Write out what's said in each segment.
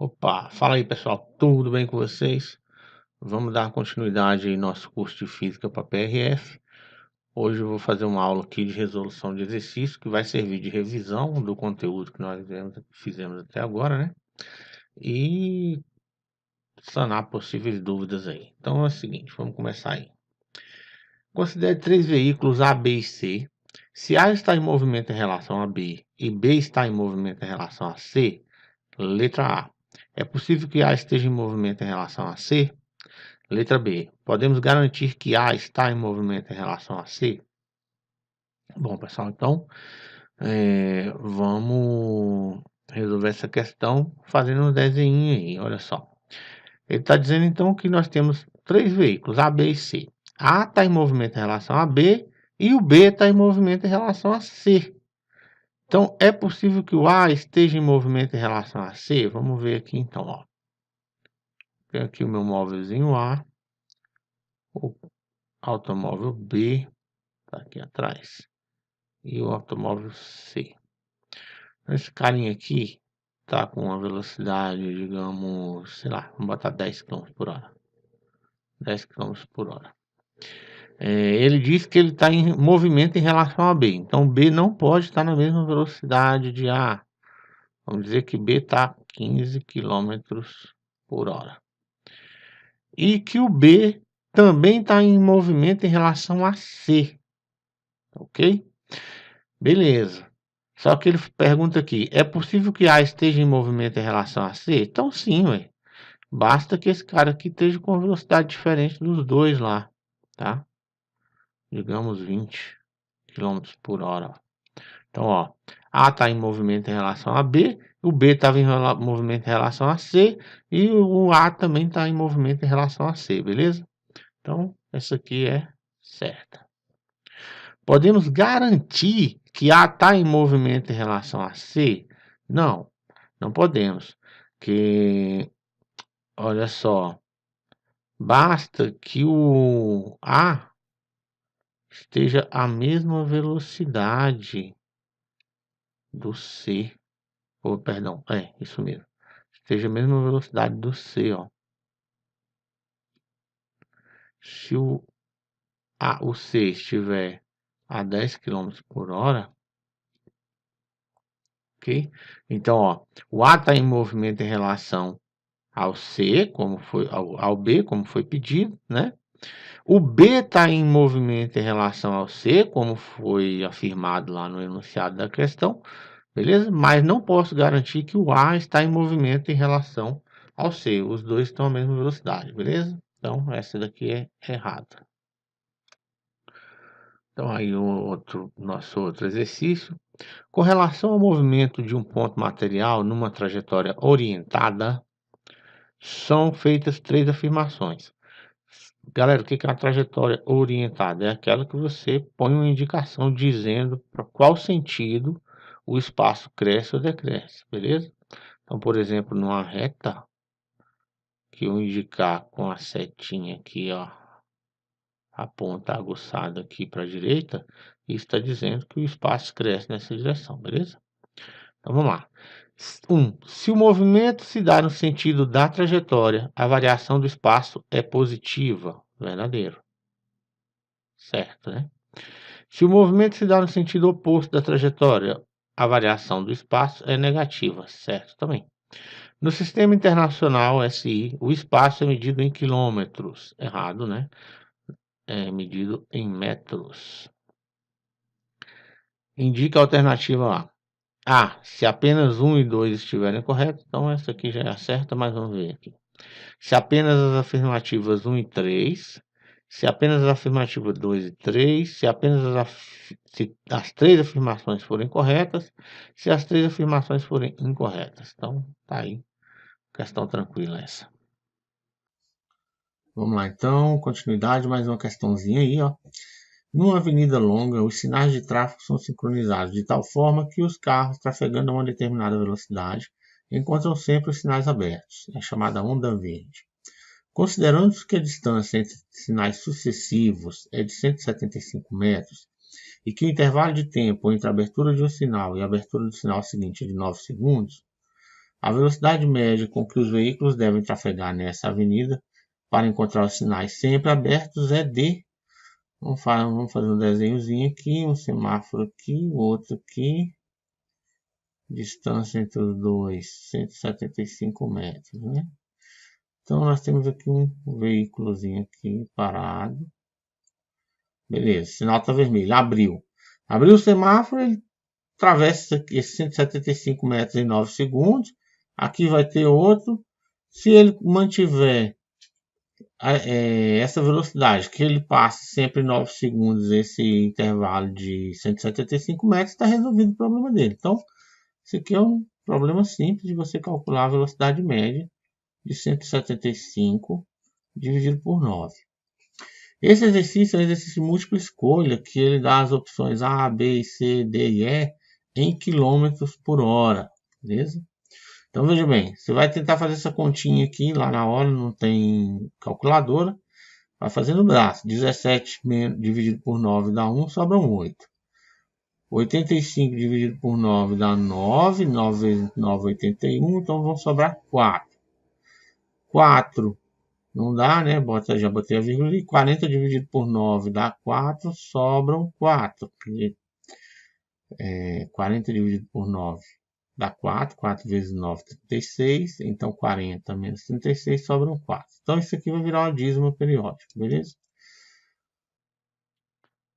Opa, fala aí pessoal, tudo bem com vocês? Vamos dar continuidade aí no nosso curso de Física para PRF. Hoje eu vou fazer uma aula aqui de resolução de exercício que vai servir de revisão do conteúdo que nós fizemos até agora, né? E sanar possíveis dúvidas aí. Então é o seguinte, vamos começar aí. Considere três veículos A, B e C. Se A está em movimento em relação a B e B está em movimento em relação a C, letra A. É possível que A esteja em movimento em relação a C? Letra B. Podemos garantir que A está em movimento em relação a C? Bom, pessoal, então vamos resolver essa questão fazendo um desenho aí, olha só. Ele está dizendo então que nós temos três veículos, A, B e C. A está em movimento em relação a B e o B está em movimento em relação a C. Então, é possível que o A esteja em movimento em relação a C? Vamos ver aqui então, ó. Tenho aqui o meu móvelzinho A, o automóvel B, está aqui atrás, e o automóvel C. Esse carinha aqui tá com uma velocidade, digamos, sei lá, vamos botar 10 km por hora. 10 km por hora. Ele diz que ele está em movimento em relação a B. Então, B não pode estar na mesma velocidade de A. Vamos dizer que B está 15 km por hora. E que o B também está em movimento em relação a C. Ok? Beleza. Só que ele pergunta aqui, é possível que A esteja em movimento em relação a C? Então sim, ué. Basta que esse cara aqui esteja com velocidade diferente dos dois lá, tá? Digamos 20 km por hora. Então, ó, A está em movimento em relação a B, o B estava em movimento em relação a C e o A também está em movimento em relação a C, beleza? Então, essa aqui é certa. Podemos garantir que A está em movimento em relação a C? Não, não podemos. Que, olha só, basta que o A esteja à mesma velocidade do C. Ou, perdão, isso mesmo. Esteja a mesma velocidade do C, ó. Se o C estiver a 10 km por hora, ok? Então, ó, o A está em movimento em relação ao C, como foi ao B, como foi pedido, né? O B está em movimento em relação ao C, como foi afirmado lá no enunciado da questão, beleza? Mas não posso garantir que o A está em movimento em relação ao C. Os dois estão à mesma velocidade, beleza? Então, essa daqui é errada. Então, aí nosso outro exercício. Com relação ao movimento de um ponto material numa trajetória orientada, são feitas três afirmações. Galera, o que é uma trajetória orientada? É aquela que você põe uma indicação dizendo para qual sentido o espaço cresce ou decresce, beleza? Então, por exemplo, numa reta, que eu indicar com a setinha aqui, ó, a ponta aguçada aqui para a direita, isso está dizendo que o espaço cresce nessa direção, beleza? Então, vamos lá. 1. Se o movimento se dá no sentido da trajetória, a variação do espaço é positiva. Verdadeiro. Certo, né? Se o movimento se dá no sentido oposto da trajetória, a variação do espaço é negativa. Certo também. No Sistema Internacional SI, o espaço é medido em quilômetros. Errado, né? É medido em metros. Indica a alternativa A. Se apenas 1 e 2 estiverem corretos, então essa aqui já é certa, mas vamos ver aqui. Se apenas as afirmativas 1 e 3, se apenas as afirmativas 2 e 3, se apenas se as três afirmações forem corretas, se as três afirmações forem incorretas. Então, tá aí. Questão tranquila essa. Vamos lá, então, continuidade, mais uma questãozinha aí, ó. Numa avenida longa, os sinais de tráfego são sincronizados de tal forma que os carros trafegando a uma determinada velocidade encontram sempre os sinais abertos. É chamada onda verde. Considerando que a distância entre sinais sucessivos é de 175 metros e que o intervalo de tempo entre a abertura de um sinal e a abertura do sinal seguinte é de 9 segundos, A velocidade média com que os veículos devem trafegar nessa avenida para encontrar os sinais sempre abertos é de... Vamos fazer um desenhozinho aqui, um semáforo aqui, outro aqui. Distância entre os dois, 175 metros, né? Então, nós temos aqui um veículozinho aqui parado. Beleza, sinal está vermelho, abriu. Abriu o semáforo, ele atravessa esses 175 metros em 9 segundos. Aqui vai ter outro. Se ele mantiver essa velocidade, que ele passe sempre em 9 segundos esse intervalo de 175 metros, está resolvido o problema dele. Então, esse aqui é um problema simples de você calcular a velocidade média de 175 dividido por 9. Esse exercício é um exercício de múltipla escolha, que ele dá as opções A, B, C, D e E em quilômetros por hora, beleza? Então veja bem, você vai tentar fazer essa continha aqui, lá na hora não tem calculadora, vai fazer no braço. 17 dividido por 9 dá 1, sobra 8. 85 dividido por 9 dá 9, 9 vezes 9 é 81, então vão sobrar 4. 4 não dá, né? Já botei a vírgula ali. 40 dividido por 9 dá 4, sobram 4. 40 dividido por 9 dá 4. 4 vezes 9, 36. Então 40 menos 36 sobram 4. Então isso aqui vai virar uma dízima periódica, beleza?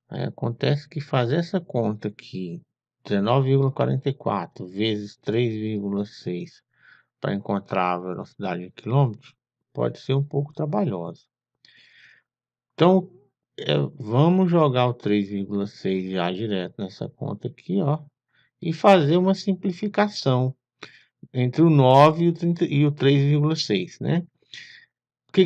Acontece que fazer essa conta aqui, 19,44 vezes 3,6 para encontrar a velocidade em quilômetros, pode ser um pouco trabalhosa. Então, vamos jogar o 3,6 já direto nessa conta aqui, ó, e fazer uma simplificação entre o 9 e o 3,6, né? O que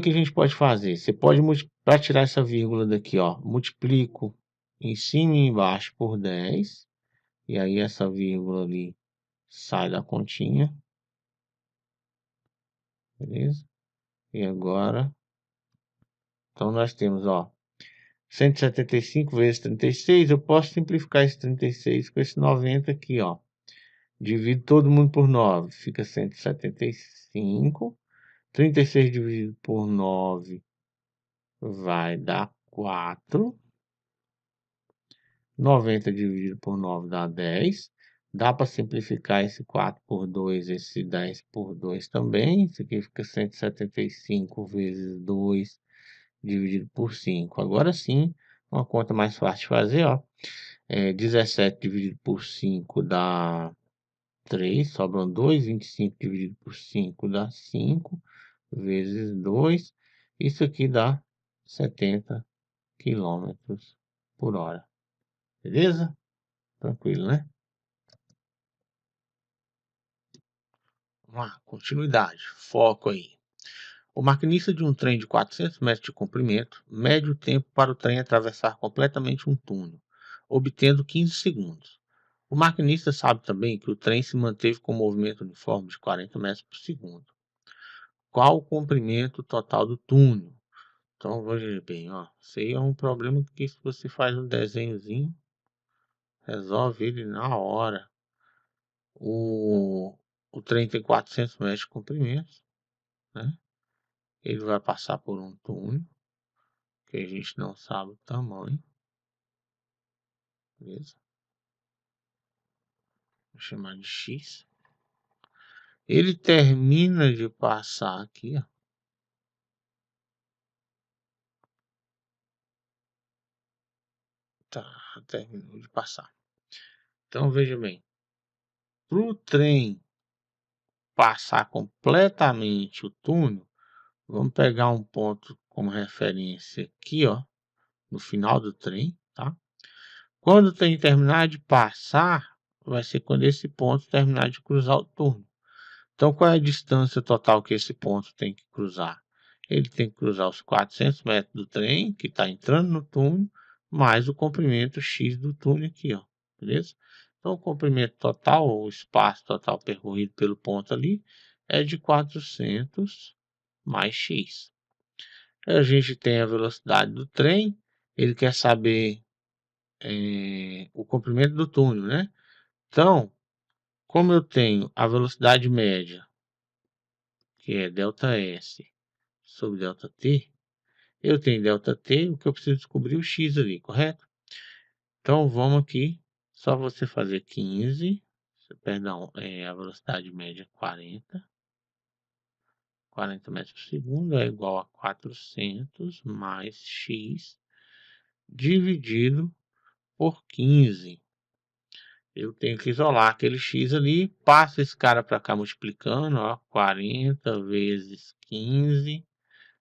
a gente pode fazer? Você pode, para tirar essa vírgula daqui, ó, multiplico em cima e embaixo por 10, e aí essa vírgula ali sai da continha, beleza? E agora, então nós temos, ó, 175 vezes 36, eu posso simplificar esse 36 com esse 90 aqui, ó. Divido todo mundo por 9, fica 175. 36 dividido por 9 vai dar 4. 90 dividido por 9 dá 10. Dá para simplificar esse 4 por 2, esse 10 por 2 também. Isso aqui fica 175 vezes 2 dividido por 5. Agora sim, uma conta mais fácil de fazer, ó. 17 dividido por 5 dá 3, sobram 2. 25 dividido por 5 dá 5, vezes 2. Isso aqui dá 70 quilômetros por hora. Beleza? Tranquilo, né? Vamos lá, continuidade, foco aí. O maquinista de um trem de 400 metros de comprimento mede o tempo para o trem atravessar completamente um túnel, obtendo 15 segundos. O maquinista sabe também que o trem se manteve com movimento uniforme de 40 metros por segundo. Qual o comprimento total do túnel? Então, veja bem, ó, isso aí é um problema que se você faz um desenhozinho, resolve ele na hora. O trem tem 400 metros de comprimento, né? Ele vai passar por um túnel, que a gente não sabe o tamanho, beleza? Vou chamar de X. Ele termina de passar aqui, ó. Tá, terminou de passar. Então, veja bem, para o trem passar completamente o túnel, vamos pegar um ponto como referência aqui, ó, no final do trem, tá? Quando o trem terminar de passar, vai ser quando esse ponto terminar de cruzar o túnel. Então, qual é a distância total que esse ponto tem que cruzar? Ele tem que cruzar os 400 metros do trem, que está entrando no túnel, mais o comprimento X do túnel aqui, ó, beleza? Então, o comprimento total, o espaço total percorrido pelo ponto ali, é de 400 mais X. A gente tem a velocidade do trem, ele quer saber o comprimento do túnel, né? Então, como eu tenho a velocidade média, que é ΔS sobre ΔT, eu tenho ΔT, o que eu preciso descobrir o x ali, correto? Então vamos aqui, só você fazer 15, perdão, a velocidade média é 40 metros por segundo é igual a 400 mais x dividido por 15. Eu tenho que isolar aquele x ali, passo esse cara para cá multiplicando, ó, 40 vezes 15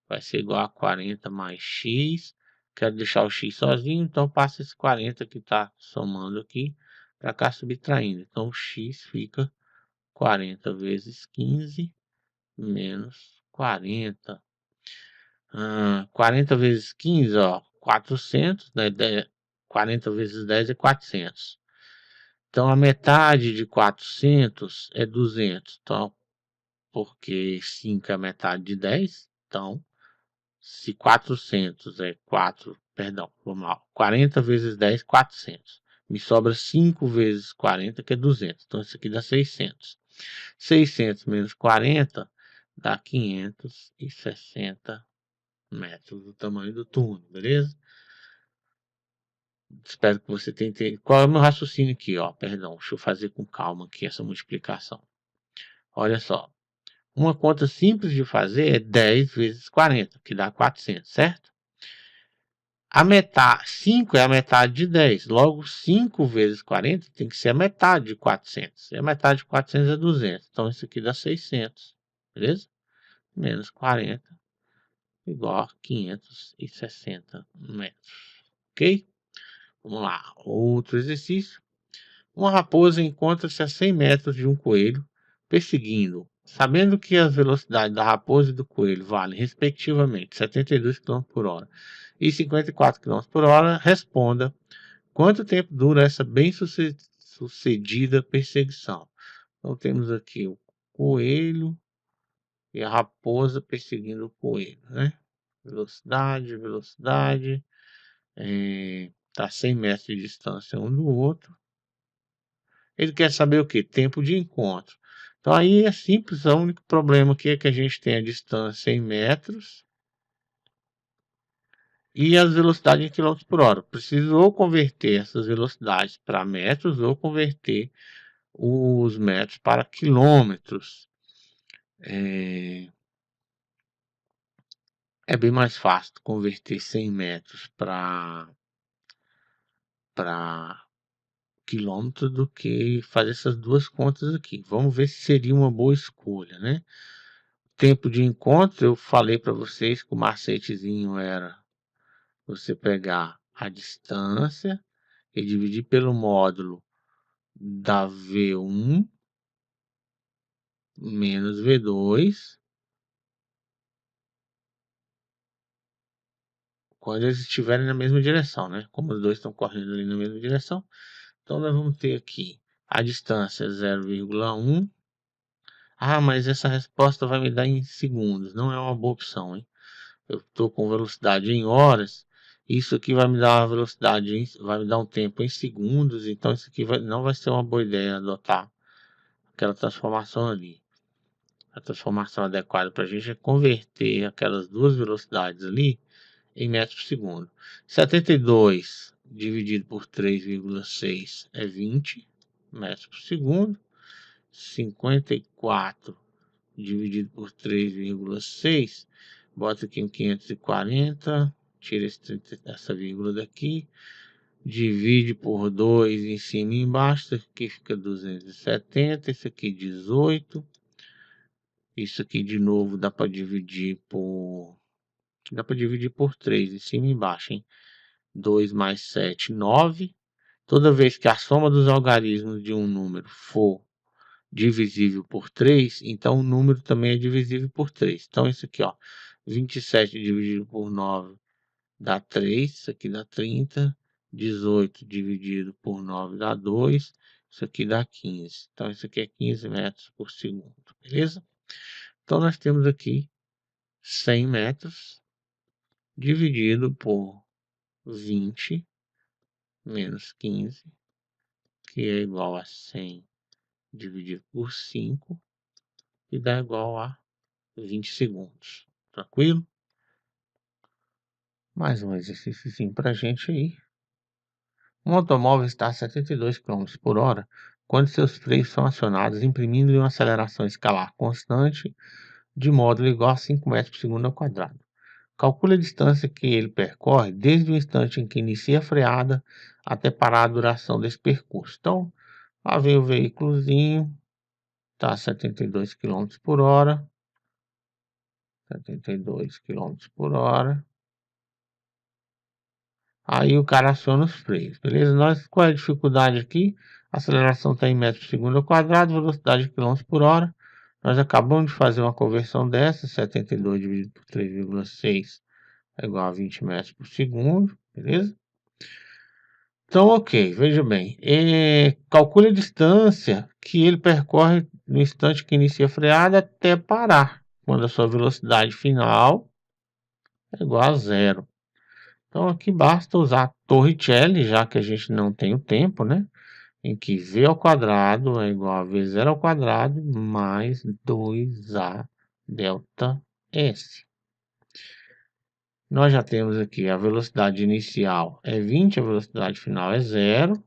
vai ser igual a 40 mais x. Quero deixar o x sozinho, então passo esse 40 que está somando aqui para cá subtraindo. Então o x fica 40 vezes 15 menos 40. 40 vezes 15, ó, 400, né? 40 vezes 10 é 400. Então, a metade de 400 é 200. Então, porque 5 é a metade de 10. Então, se 400 é 4, perdão, vamos lá. 40 vezes 10, 400. Me sobra 5 vezes 40, que é 200. Então, isso aqui dá 600. 600 menos 40 dá 560 metros do tamanho do túnel, beleza? Espero que você tenha entendido. Qual é o meu raciocínio aqui, ó? Perdão, deixa eu fazer com calma aqui essa multiplicação. Olha só, uma conta simples de fazer é 10 vezes 40, que dá 400, certo? A metade, 5 é a metade de 10, logo 5 vezes 40 tem que ser a metade de 400. E a metade de 400 é 200, então isso aqui dá 600, beleza? Menos 40 igual a 560 metros, ok? Vamos lá, outro exercício. Uma raposa encontra-se a 100 metros de um coelho perseguindo, sabendo que as velocidades da raposa e do coelho valem, respectivamente, 72 km por hora e 54 km por hora. Responda quanto tempo dura essa bem-sucedida perseguição. Então, temos aqui o coelho e a raposa perseguindo o coelho, né? Velocidade, está a 100 metros de distância um do outro. Ele quer saber o que? Tempo de encontro. Então aí é simples, o único problema aqui é que a gente tem a distância em metros e as velocidades em quilômetros por hora. Preciso ou converter essas velocidades para metros ou converter os metros para quilômetros. É bem mais fácil converter 100 metros para quilômetros do que fazer essas duas contas aqui. Vamos ver se seria uma boa escolha, né? Tempo de encontro, eu falei para vocês que o macetezinho era você pegar a distância e dividir pelo módulo da V1 menos V2 quando eles estiverem na mesma direção, né? Como os dois estão correndo ali na mesma direção. Então, nós vamos ter aqui a distância 0,1. Ah, mas essa resposta vai me dar em segundos. Não é uma boa opção, hein? Eu estou com velocidade em horas, isso aqui vai me dar uma velocidade, vai me dar um tempo em segundos, então isso aqui não vai ser uma boa ideia adotar aquela transformação ali. A transformação adequada para a gente é converter aquelas duas velocidades ali em metros por segundo. 72 dividido por 3,6 é 20 metros por segundo. 54 dividido por 3,6, bota aqui em 540, tira essa vírgula daqui, divide por 2 em cima e embaixo, isso aqui fica 270, isso aqui 18, isso aqui de novo dá para dividir por 3 em cima e embaixo, hein? 2 mais 7, 9. Toda vez que a soma dos algarismos de um número for divisível por 3, então o número também é divisível por 3. Então, isso aqui, ó, 27 dividido por 9 dá 3, isso aqui dá 30, 18 dividido por 9 dá 2, isso aqui dá 15. Então, isso aqui é 15 metros por segundo, beleza? Então, nós temos aqui 100 metros dividido por 20 menos 15, que é igual a 100 dividido por 5, que dá igual a 20 segundos. Tranquilo? Mais um exercíciozinho para a gente aí. Um automóvel está a 72 km por hora quando seus freios são acionados, imprimindo uma aceleração escalar constante de módulo igual a 5 metros por segundo ao quadrado. Calcule a distância que ele percorre desde o instante em que inicia a freada até parar a duração desse percurso. Então, lá vem o veículozinho, está a 72 km por hora. 72 km por hora. Aí o cara aciona os freios, beleza? Qual é a dificuldade aqui? A aceleração está em metros por segundo ao quadrado, velocidade de quilômetros por hora. Nós acabamos de fazer uma conversão dessa, 72 dividido por 3,6 é igual a 20 metros por segundo, beleza? Então, ok, veja bem. Calcule a distância que ele percorre no instante que inicia a freada até parar, quando a sua velocidade final é igual a zero. Então, aqui basta usar Torricelli, já que a gente não tem o tempo, né? Em que v ao quadrado é igual a v0 ao quadrado mais 2a delta s. Nós já temos aqui a velocidade inicial é 20, a velocidade final é zero.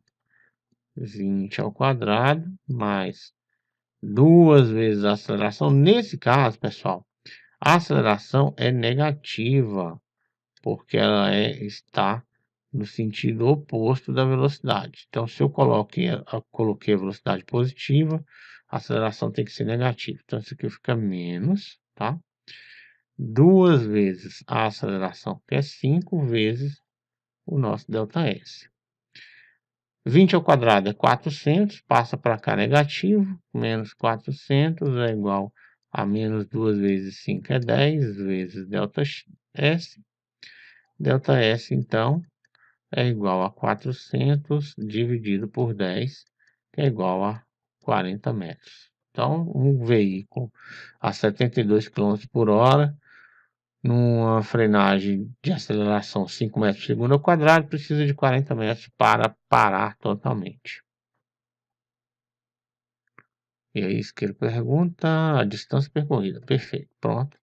20 ao quadrado mais 2 vezes a aceleração. Nesse caso, pessoal, a aceleração é negativa, porque ela está no sentido oposto da velocidade. Então, se eu coloquei a velocidade positiva, a aceleração tem que ser negativa. Então, isso aqui fica menos, tá? 2 vezes a aceleração, que é 5 vezes o nosso ΔS. 20 ao quadrado é 400, passa para cá negativo, menos 400 é igual a menos 2 vezes 5 é 10, vezes ΔS. ΔS, então, é igual a 400 dividido por 10, que é igual a 40 metros. Então, um veículo a 72 km por hora, numa frenagem de aceleração 5 metros por segundo ao quadrado, precisa de 40 metros para parar totalmente. E é isso que ele pergunta, a distância percorrida. Perfeito, pronto.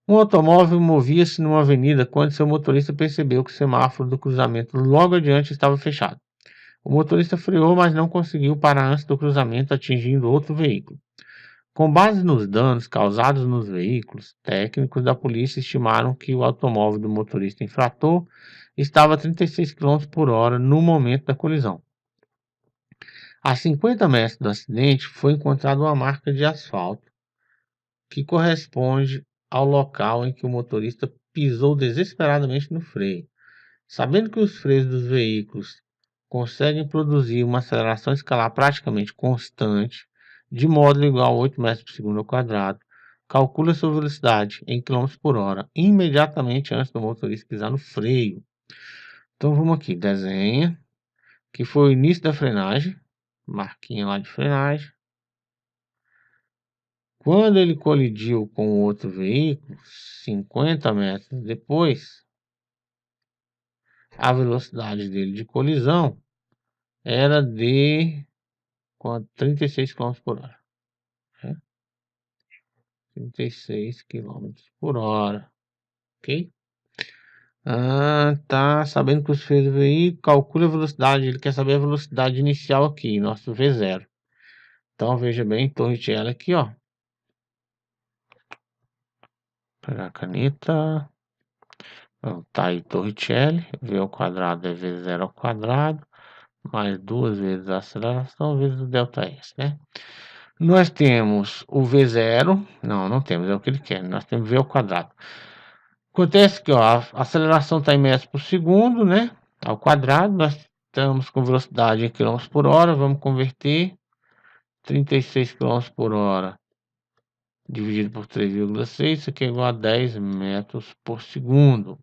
Um automóvel movia-se numa avenida quando seu motorista percebeu que o semáforo do cruzamento logo adiante estava fechado. O motorista freou, mas não conseguiu parar antes do cruzamento, atingindo outro veículo. Com base nos danos causados nos veículos, técnicos da polícia estimaram que o automóvel do motorista infrator estava a 36 km por hora no momento da colisão. A 50 metros do acidente foi encontrada uma marca de asfalto que corresponde ao local em que o motorista pisou desesperadamente no freio. Sabendo que os freios dos veículos conseguem produzir uma aceleração escalar praticamente constante, de módulo igual a 8 metros por segundo ao quadrado, calcule a sua velocidade em km por hora imediatamente antes do motorista pisar no freio. Então vamos aqui, desenha, que foi o início da frenagem, marquinha lá de frenagem. Quando ele colidiu com outro veículo, 50 metros depois, a velocidade dele de colisão era de 36 km por hora. Né? 36 km por hora. Ok? Tá sabendo que os freios do veículo, calcula a velocidade. Ele quer saber a velocidade inicial aqui, nosso V0. Então veja bem, Torricelli aqui, ó. Pegar a caneta. Tá aí Torricelli. V ao quadrado é V0 ao quadrado. Mais 2 vezes a aceleração vezes o ΔS, né? Nós temos o V0. Não temos, é o que ele quer. Nós temos V ao quadrado. Acontece que ó, a aceleração está em metros por segundo, né? Ao quadrado, nós estamos com velocidade em km por hora, vamos converter 36 km por hora dividido por 3,6, isso aqui é igual a 10 metros por segundo.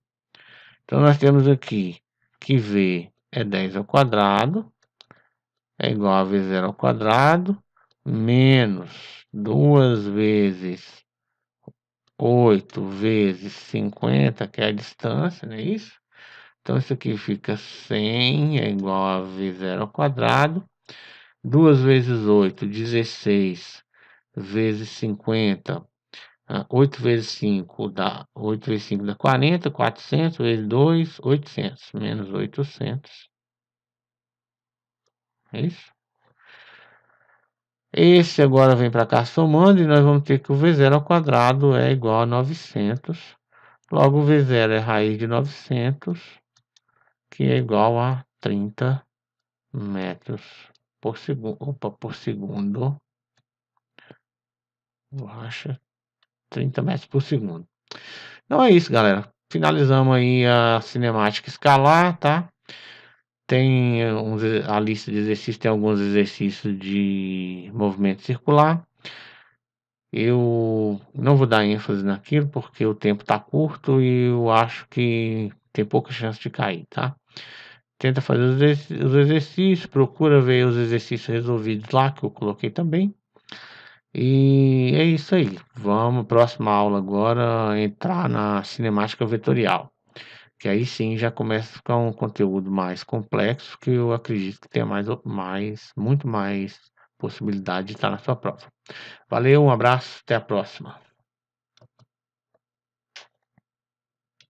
Então nós temos aqui que V é 10 ao quadrado, é igual a V0 ao quadrado, menos 2 vezes 8 vezes 50, que é a distância, não é isso? Então, isso aqui fica 100 é igual a V0 ao quadrado, 2 vezes 8, 16, vezes 50, 8 vezes 5 dá 8 vezes 5 dá 40, 400 vezes 2, 800, menos 800, é isso? Esse agora vem para cá somando e nós vamos ter que o V0 ao quadrado é igual a 900. Logo, o V0 é raiz de 900, que é igual a 30 metros por segundo. Opa, por segundo. Borracha, 30 metros por segundo. Então é isso, galera. Finalizamos aí a cinemática escalar, tá? Tem a lista de exercícios, tem alguns exercícios de movimento circular. Eu não vou dar ênfase naquilo porque o tempo está curto e eu acho que tem pouca chance de cair, tá? Tenta fazer os exercícios, procura ver os exercícios resolvidos lá que eu coloquei também. E é isso aí. Vamos, próxima aula agora, entrar na cinemática vetorial. Que aí sim já começa a ficar um conteúdo mais complexo, que eu acredito que tenha muito mais possibilidade de estar na sua prova. Valeu, um abraço, até a próxima.